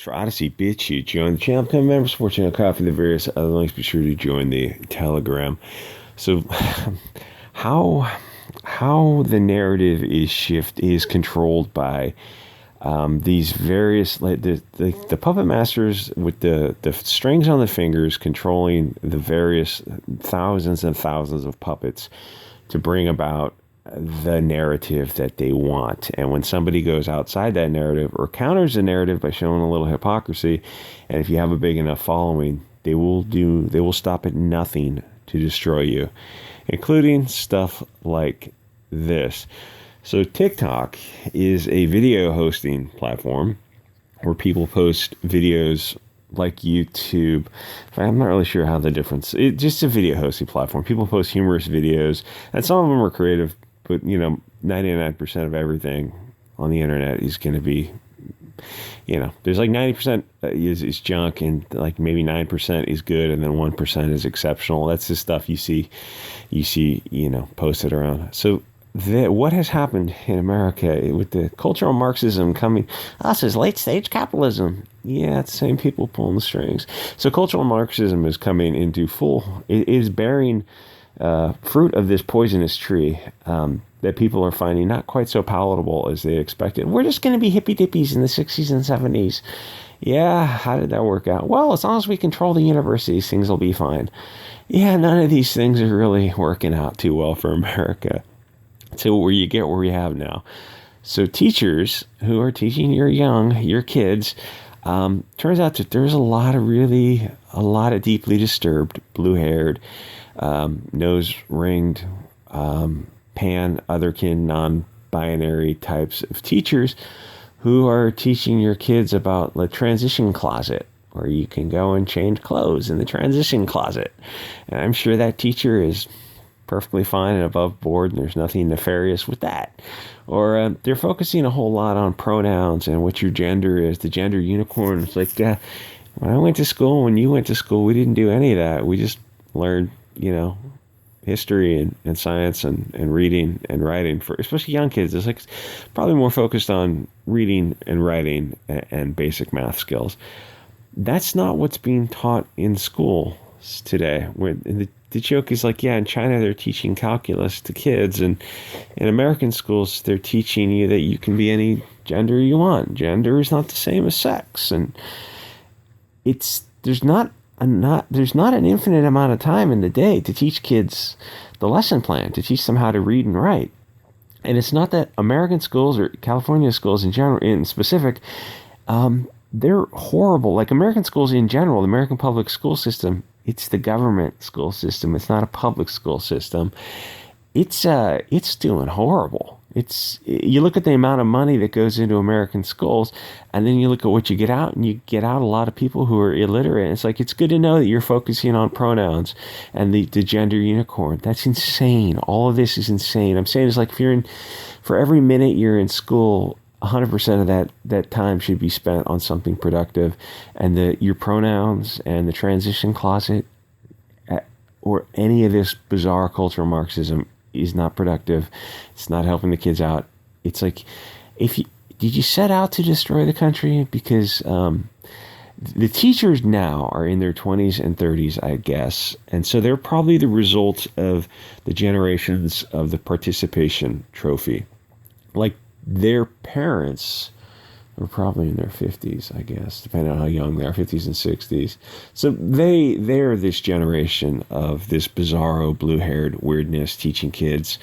for Odyssey, Bit Chute, join the channel, become a member, support channel, copy the various other links. Be sure to join the Telegram. So, how the narrative is controlled by these various, like the puppet masters with the strings on the fingers, controlling the various thousands and thousands of puppets to bring about the narrative that they want. And when somebody goes outside that narrative or counters the narrative by showing a little hypocrisy, and if you have a big enough following, they will stop at nothing to destroy you, including stuff like this. So TikTok is a video hosting platform where people post videos like YouTube. I'm not really sure how the difference. It's just a video hosting platform. People post humorous videos, and some of them are creative, but 99% of everything on the internet is going to be, there's like 90% is junk, and like maybe 9% is good, and then 1% is exceptional. That's the stuff you see, posted around. So what has happened in America with the cultural Marxism coming, us is late stage capitalism. Yeah, it's the same people pulling the strings. So cultural Marxism is coming into it is bearing fruit of this poisonous tree that people are finding not quite so palatable as they expected. We're just going to be hippy dippies in the 60s and 70s. Yeah, how did that work out? Well, as long as we control the universities, things will be fine. Yeah, none of these things are really working out too well for America. So where you get where we have now. So teachers who are teaching your kids, turns out that there's a lot of deeply disturbed, blue-haired, nose-ringed, pan, otherkin, non-binary types of teachers who are teaching your kids about the transition closet, where you can go and change clothes in the transition closet. And I'm sure that teacher is perfectly fine and above board, and there's nothing nefarious with that. Or they're focusing a whole lot on pronouns and what your gender is, the gender unicorn. It's like, when I went to school, when you went to school, we didn't do any of that. We just learned, history and science and reading and writing, for especially young kids. It's like probably more focused on reading and writing and basic math skills. That's not what's being taught in schools today. The joke is like, in China they're teaching calculus to kids, and in American schools they're teaching you that you can be any gender you want. Gender is not the same as sex, and there's not an infinite amount of time in the day to teach kids the lesson plan, to teach them how to read and write. And it's not that American schools or California schools in general, in specific, they're horrible. Like American schools in general, the American public school system, it's the government school system. It's not a public school system. It's doing horrible. You look at the amount of money that goes into American schools, and then you look at what you get out, and you get out a lot of people who are illiterate. It's like, it's good to know that you're focusing on pronouns and the gender unicorn. That's insane. All of this is insane. I'm saying it's like for every minute you're in school, 100% of that time should be spent on something productive, and your pronouns and the transition closet or any of this bizarre cultural Marxism is not productive. It's not helping the kids out. It's like, did you set out to destroy the country? Because the teachers now are in their 20s and 30s, I guess, and so they're probably the result of the generations of the participation trophy. Like, their parents were probably in their 50s, I guess, depending on how young they are, 50s and 60s. So they're this generation of this bizarro blue-haired weirdness, teaching kids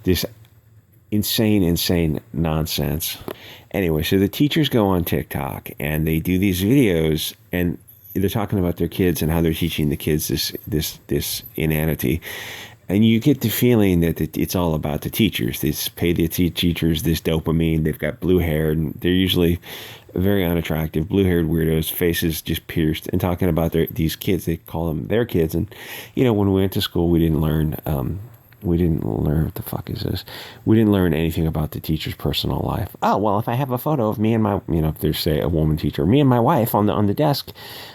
this insane nonsense. Anyway, so the teachers go on TikTok and they do these videos, and they're talking about their kids and how they're teaching the kids this inanity. And you get the feeling that it's all about the teachers. They pay the teachers this dopamine. They've got blue hair, and they're usually very unattractive, blue-haired weirdos, faces just pierced, and talking about these kids. They call them their kids. And, when we went to school, we didn't learn We didn't learn, what the fuck is this? We didn't learn anything about the teacher's personal life. Oh, well, if I have a photo of me and my, if there's, say, a woman teacher, me and my wife on the desk,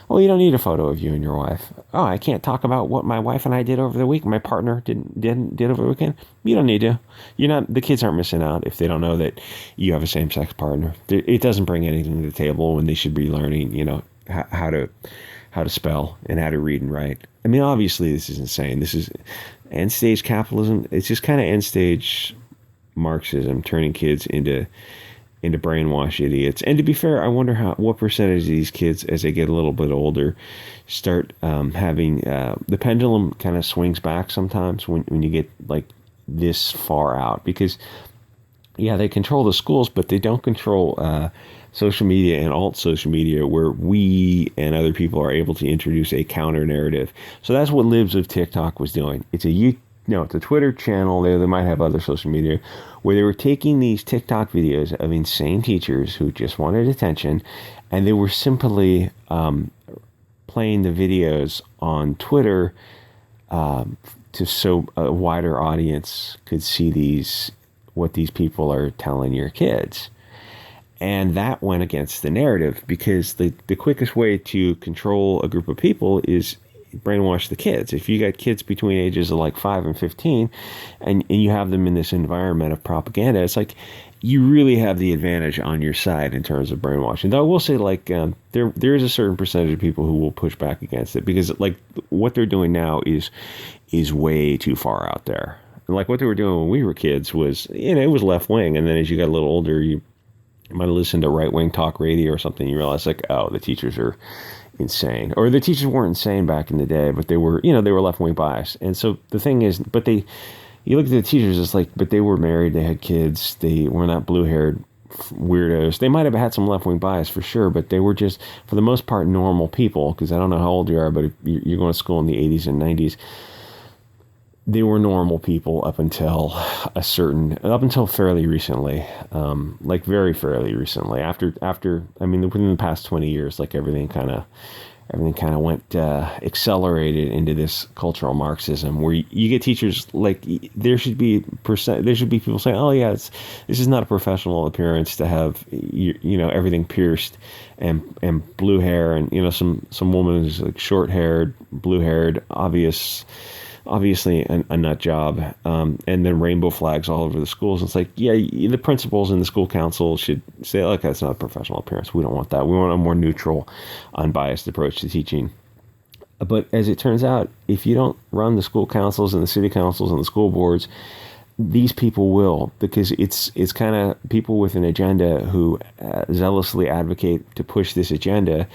well, you don't need a photo of you and your wife. Oh, I can't talk about what my wife and I did over the week. My partner did over the weekend. You don't need to. The kids aren't missing out if they don't know that you have a same-sex partner. It doesn't bring anything to the table when they should be learning, how to spell and how to read and write. I mean, obviously, this is insane. This is end stage capitalism. It's just kind of end stage Marxism, turning kids into brainwashed idiots. And to be fair, I wonder what percentage of these kids, as they get a little bit older, start having the pendulum kind of swings back sometimes when you get like this far out, because yeah, they control the schools, but they don't control social media and alt social media, where we and other people are able to introduce a counter narrative. So that's what Libs of TikTok was doing. It's a Twitter channel. They might have other social media where they were taking these TikTok videos of insane teachers who just wanted attention, and they were simply playing the videos on Twitter so a wider audience could see what these people are telling your kids. And that went against the narrative, because the quickest way to control a group of people is brainwash the kids. If you got kids between ages of like 5 and 15 and you have them in this environment of propaganda, it's like you really have the advantage on your side in terms of brainwashing. Though I will say, like, there is a certain percentage of people who will push back against it, because like what they're doing now is way too far out there. Like what they were doing when we were kids was, it was left wing, and then as you got a little older, you might have listened to right-wing talk radio or something. You realize, like, oh, the teachers are insane. Or the teachers weren't insane back in the day, but they were, they were left-wing biased. And so the thing is, you look at the teachers, it's like, but they were married, they had kids, they were not blue-haired weirdos. They might have had some left-wing bias for sure, but they were just, for the most part, normal people, because I don't know how old you are, but if you're going to school in the 80s and 90s, they were normal people up until fairly recently, like very fairly recently. After within the past 20 years, like everything kind of went accelerated into this cultural Marxism, where you get teachers like there should be people saying, oh yeah, this is not a professional appearance to have everything pierced and blue hair, and some woman who's like short haired, blue haired, obviously a nut job, and then rainbow flags all over the schools. It's like, yeah, the principals and the school council should say, look, that's not a professional appearance. We don't want that. We want a more neutral, unbiased approach to teaching. But as it turns out, if you don't run the school councils and the city councils and the school boards, these people will, because it's kind of people with an agenda who zealously advocate to push this agenda.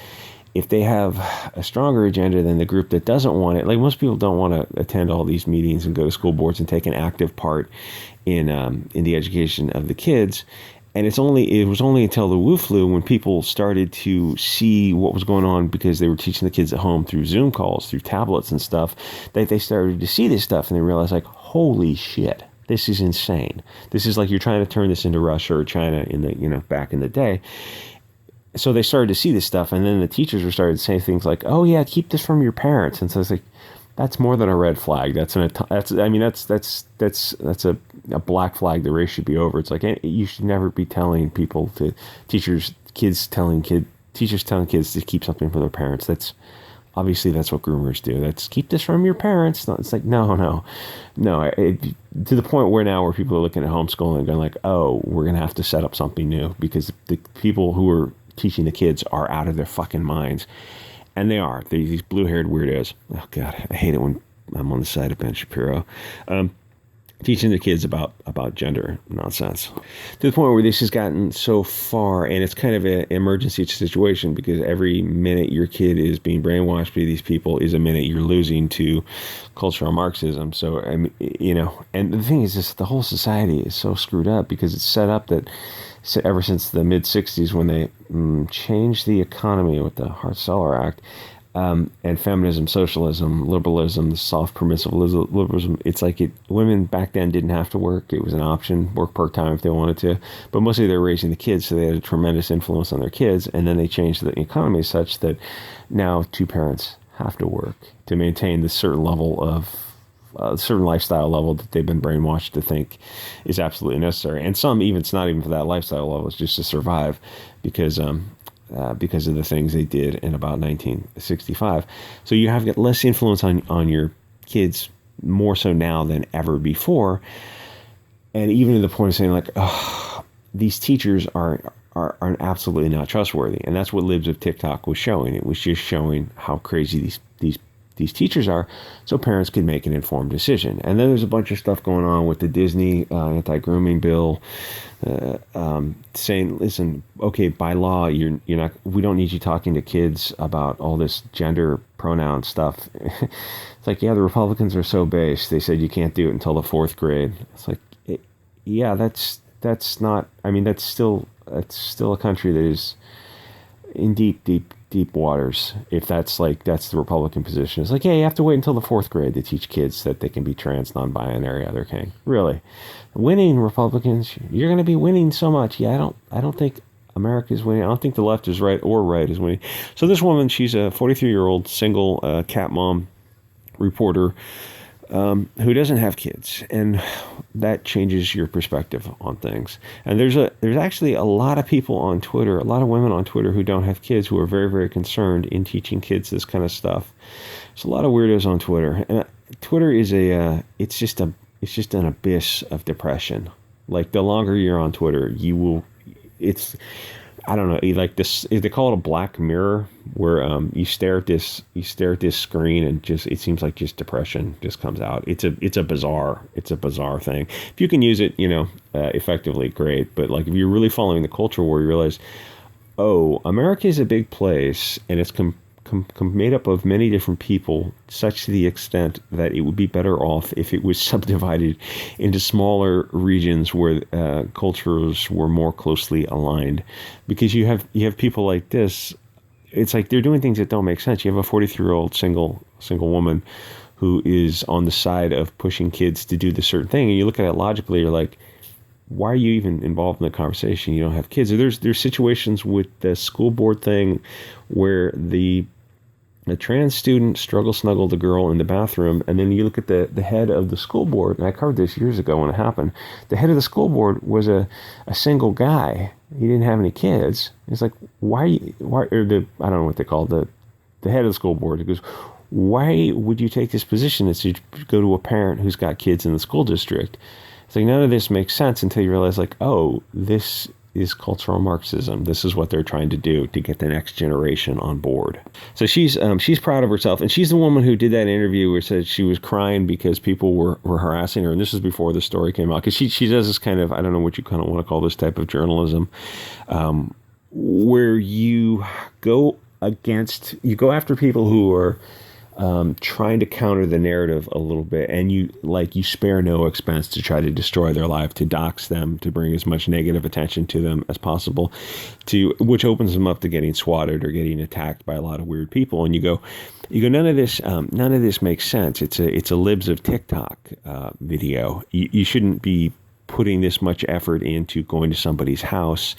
If they have a stronger agenda than the group that doesn't want it, like most people don't want to attend all these meetings and go to school boards and take an active part in the education of the kids. And it was only until the Wu flu, when people started to see what was going on, because they were teaching the kids at home through Zoom calls, through tablets and stuff, that they started to see this stuff, and they realized, like, holy shit, this is insane. This is like you're trying to turn this into Russia or China in the back in the day. So they started to see this stuff, and then the teachers were started to say things like, "Oh yeah, keep this from your parents." And so it's like, that's more than a red flag. That's a black flag. The race should be over. It's like, you should never be telling teachers telling kids to keep something from their parents. That's obviously what groomers do. That's keep this from your parents. No, it's like no. To the point where people are looking at homeschooling and going like, oh, we're gonna have to set up something new, because the people who are teaching the kids are out of their fucking minds. And they are. They're these blue-haired weirdos. Oh, God, I hate it when I'm on the side of Ben Shapiro. Teaching the kids about gender nonsense. To the point where this has gotten so far, and it's kind of an emergency situation, because every minute your kid is being brainwashed by these people is a minute you're losing to cultural Marxism. So, and the thing is, the whole society is so screwed up, because it's set up that ever since the mid-'60s, when they changed the economy with the Hart-Celler Act, and feminism, socialism, liberalism, the soft permissive liberalism, it's like women back then didn't have to work. It was an option, work part-time if they wanted to, but mostly they were raising the kids, so they had a tremendous influence on their kids. And then they changed the economy such that now two parents have to work to maintain this certain level of a certain lifestyle level that they've been brainwashed to think is absolutely necessary. And some even, it's not even for that lifestyle level, it's just to survive because of the things they did in about 1965. So you have got less influence on your kids more so now than ever before. And even to the point of saying like, oh, these teachers are absolutely not trustworthy. And that's what Libs of TikTok was showing. It was just showing how crazy these teachers are, so parents could make an informed decision. And then there's a bunch of stuff going on with the Disney anti-grooming bill, saying, listen, okay, by law, you're not. We don't need you talking to kids about all this gender pronoun stuff. It's like, yeah, the Republicans are so based. They said you can't do it until the 4th grade. It's like, yeah, that's not. I mean, that's still a country that is in deep waters. If that's the Republican position, it's like, yeah, you have to wait until the 4th grade to teach kids that they can be trans, non-binary, other king. Really, winning Republicans, you're going to be winning so much. Yeah, I don't think America's winning. I don't think the left is right or right is winning. So this woman, she's a 43-year-old single cat mom reporter who doesn't have kids, and that changes your perspective on things. And there's actually a lot of people on Twitter, a lot of women on Twitter who don't have kids, who are very, very concerned in teaching kids this kind of stuff. There's a lot of weirdos on Twitter, and Twitter is it's just an abyss of depression. Like, the longer you're on Twitter, I don't know, like this, they call it a black mirror, where you stare at this screen and just, it seems like just depression just comes out. It's a bizarre thing. If you can use it, effectively, great. But like, if you're really following the culture war, you realize, oh, America is a big place, and it's made up of many different people, such to the extent that it would be better off if it was subdivided into smaller regions where cultures were more closely aligned. Because you have people like this, it's like they're doing things that don't make sense. You have a 43-year-old single woman who is on the side of pushing kids to do this certain thing, and you look at it logically, you're like, why are you even involved in the conversation? You don't have kids. There's situations with the school board thing where the trans student snuggled a girl in the bathroom, and then you look at the head of the school board, and I covered this years ago when it happened. The head of the school board was a single guy. He didn't have any kids. It's like, why, or I don't know what they call the head of the school board. He goes, why would you take this position that you go to a parent who's got kids in the school district? It's like, none of this makes sense until you realize, like, oh, this is cultural Marxism. This is what they're trying to do to get the next generation on board. So she's proud of herself, and she's the woman who did that interview where said she was crying because people were harassing her, and this is before the story came out, because she does this kind of, I don't know what you kind of want to call this type of journalism, where you go after people who are trying to counter the narrative a little bit, and you spare no expense to try to destroy their life, to dox them, to bring as much negative attention to them as possible, which opens them up to getting swatted or getting attacked by a lot of weird people. And you go, none of this makes sense. It's a Libs of TikTok video. You shouldn't be putting this much effort into going to somebody's house,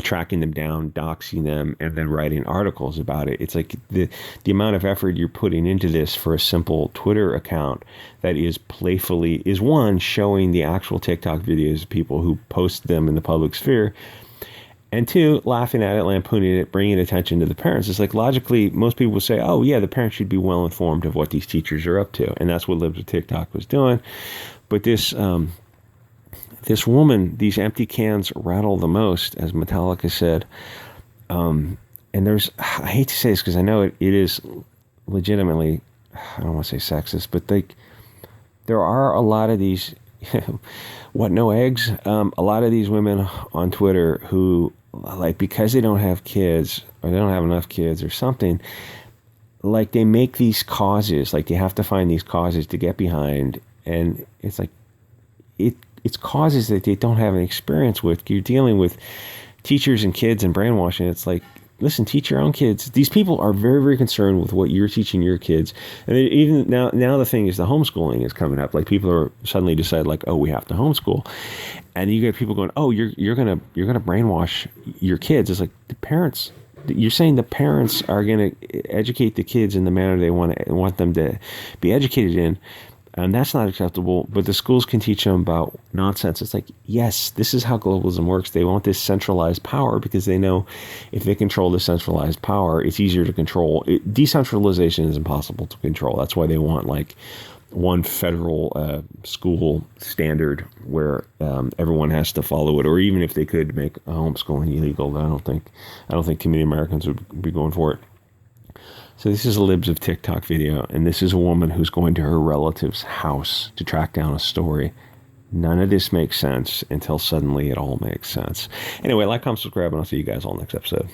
tracking them down, doxing them, and then writing articles about it. It's like the amount of effort you're putting into this for a simple Twitter account that is playfully, is one, showing the actual TikTok videos of people who post them in the public sphere, and two, laughing at it, lampooning it, bringing attention to the parents. It's like, logically, most people would say, oh yeah, the parents should be well informed of what these teachers are up to. And that's what Libs of TikTok was doing. But this woman, these empty cans rattle the most, as Metallica said. And I hate to say this because I know it is legitimately, I don't want to say sexist, but there are a lot of these, what, no eggs? A lot of these women on Twitter who, like, because they don't have kids, or they don't have enough kids or something, like, they make these causes, like, they have to find these causes to get behind. And it's like, it's causes that they don't have any experience with. You're dealing with teachers and kids and brainwashing. It's like, listen, teach your own kids. These people are very, very concerned with what you're teaching your kids. And even now the thing is, the homeschooling is coming up. Like, people are suddenly decide, like, oh, we have to homeschool. And you get people going, oh, you're gonna brainwash your kids. It's like, the parents, you're saying the parents are going to educate the kids in the manner they want them to be educated in. And that's not acceptable, but the schools can teach them about nonsense. It's like, yes, this is how globalism works. They want this centralized power because they know if they control the centralized power, it's easier to control. Decentralization is impossible to control. That's why they want like one federal school standard where everyone has to follow it, or even if they could make homeschooling illegal, I don't think too many Americans would be going for it. So this is a Libs of TikTok video, and this is a woman who's going to her relative's house to track down a story. None of this makes sense until suddenly it all makes sense. Anyway, like, comment, subscribe, and I'll see you guys all next episode.